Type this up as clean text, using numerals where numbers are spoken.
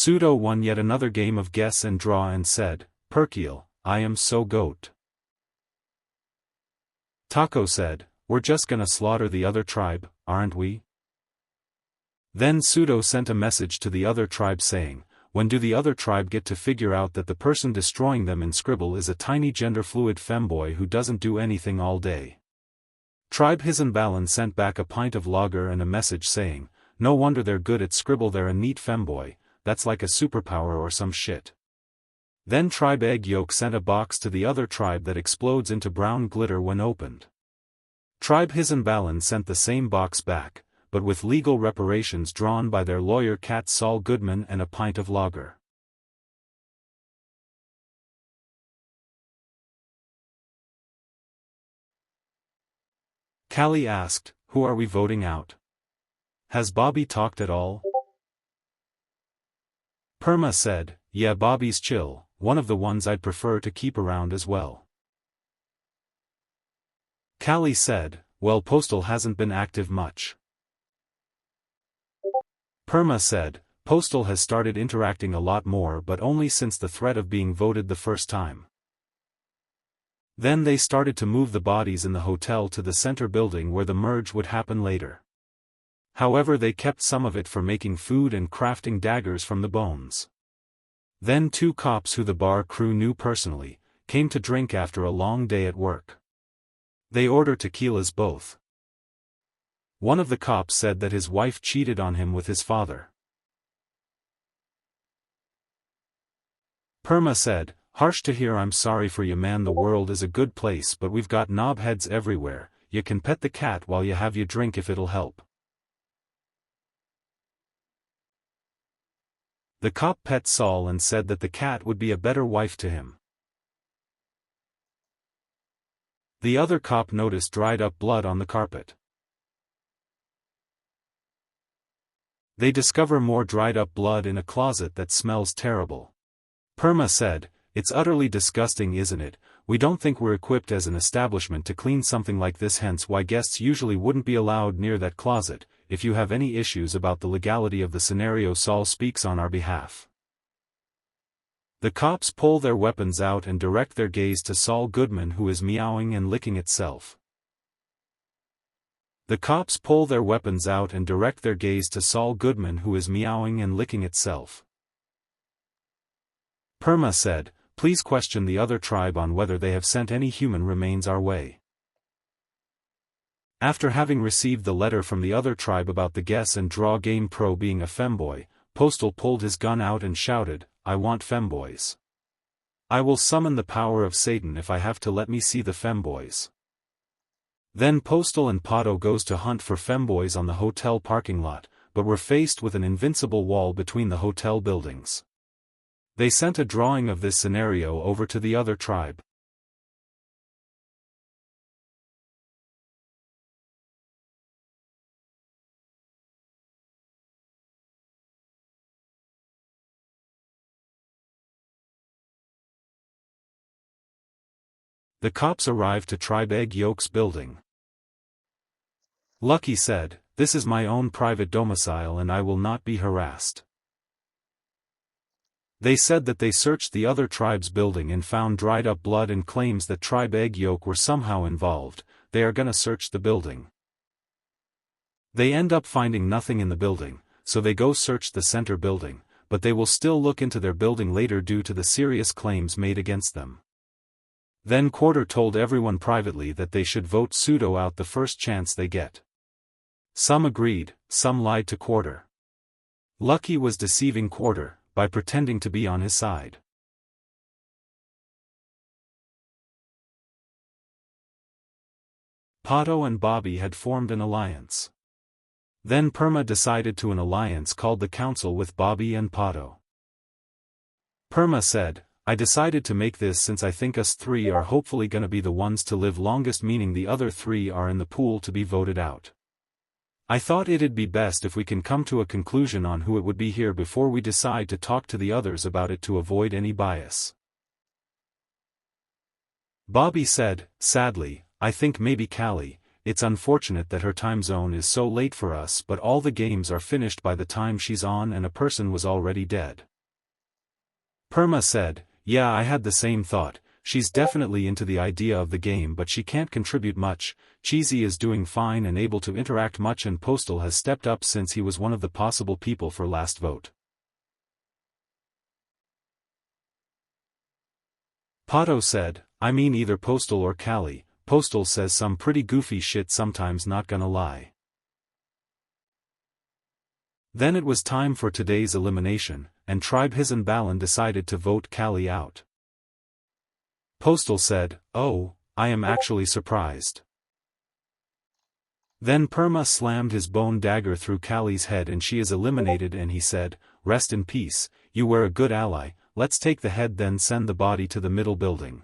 Pseudo won yet another game of guess and draw and said, "Perkele, I am so goat." Taco said, "We're just gonna slaughter the other tribe, aren't we?" Then Pseudo sent a message to the other tribe saying, "When do the other tribe get to figure out that the person destroying them in Scribble is a tiny gender-fluid femboy who doesn't do anything all day?" Tribe Hisenbalan sent back a pint of lager and a message saying, "No wonder they're good at Scribble, they're a neat femboy, that's like a superpower or some shit." Then Tribe Egg Yolk sent a box to the other tribe that explodes into brown glitter when opened. Tribe Hisenbalan sent the same box back, but with legal reparations drawn by their lawyer Cat Saul Goodman and a pint of lager. Callie asked, "Who are we voting out? Has Bobby talked at all?" Perma said, "Yeah, Bobby's chill, one of the ones I'd prefer to keep around as well." Callie said, "Well, Postal hasn't been active much." Perma said, "Postal has started interacting a lot more, but only since the threat of being voted the first time. Then they started to move the bodies in the hotel to the center building where the merge would happen later. However, they kept some of it for making food and crafting daggers from the bones. Then 2 cops who the bar crew knew personally, came to drink after a long day at work. They ordered tequilas both. One of the cops said that his wife cheated on him with his father. Perma said, "Harsh to hear, I'm sorry for you, man. The world is a good place, but we've got knobheads everywhere. You can pet the cat while you have your drink if it'll help." The cop pet Saul and said that the cat would be a better wife to him. The other cop noticed dried up blood on the carpet. They discover more dried up blood in a closet that smells terrible. Perma said, "It's utterly disgusting, isn't it? We don't think we're equipped as an establishment to clean something like this, hence why guests usually wouldn't be allowed near that closet. If you have any issues about the legality of the scenario, Saul speaks on our behalf." The cops pull their weapons out and direct their gaze to Saul Goodman, who is meowing and licking itself. The cops pull their weapons out and direct their gaze to Saul Goodman, who is meowing and licking itself. Perma said, "Please question the other tribe on whether they have sent any human remains our way." After having received the letter from the other tribe about the guess and draw game pro being a femboy, Postal pulled his gun out and shouted, "I want femboys. I will summon the power of Satan if I have to. Let me see the femboys." Then Postal and Pato goes to hunt for femboys on the hotel parking lot, but were faced with an invincible wall between the hotel buildings. They sent a drawing of this scenario over to the other tribe. The cops arrived to Tribe Egg Yolk's building. Lucky said, "This is my own private domicile and I will not be harassed." They said that they searched the other tribe's building and found dried up blood and claims that Tribe Egg Yolk were somehow involved. They are gonna search the building. They end up finding nothing in the building, so they go search the center building, but they will still look into their building later due to the serious claims made against them. Then Quarter told everyone privately that they should vote Pseudo out the first chance they get. Some agreed, some lied to Quarter. Lucky was deceiving Quarter by pretending to be on his side. Pato and Bobby had formed an alliance. Then Perma decided to an alliance called the Council with Bobby and Pato. Perma said, "I decided to make this since I think us 3 are hopefully gonna be the ones to live longest, meaning the other 3 are in the pool to be voted out. I thought it'd be best if we can come to a conclusion on who it would be here before we decide to talk to the others about it to avoid any bias." Bobby said, "Sadly, I think maybe Callie. It's unfortunate that her time zone is so late for us, but all the games are finished by the time she's on and a person was already dead." Perma said, yeah, I had the same thought. She's definitely into the idea of the game, but she can't contribute much. Cheesy is doing fine and able to interact much, and Postal has stepped up since he was one of the possible people for last vote. Pato said, I mean either Postal or Callie. Postal says some pretty goofy shit sometimes, not gonna lie. Then it was time for today's elimination, and Tribe Hisan Balan decided to vote Callie out. Postal said, oh, I am actually surprised. Then Perma slammed his bone dagger through Callie's head and she is eliminated, and he said, rest in peace, you were a good ally, let's take the head then send the body to the middle building.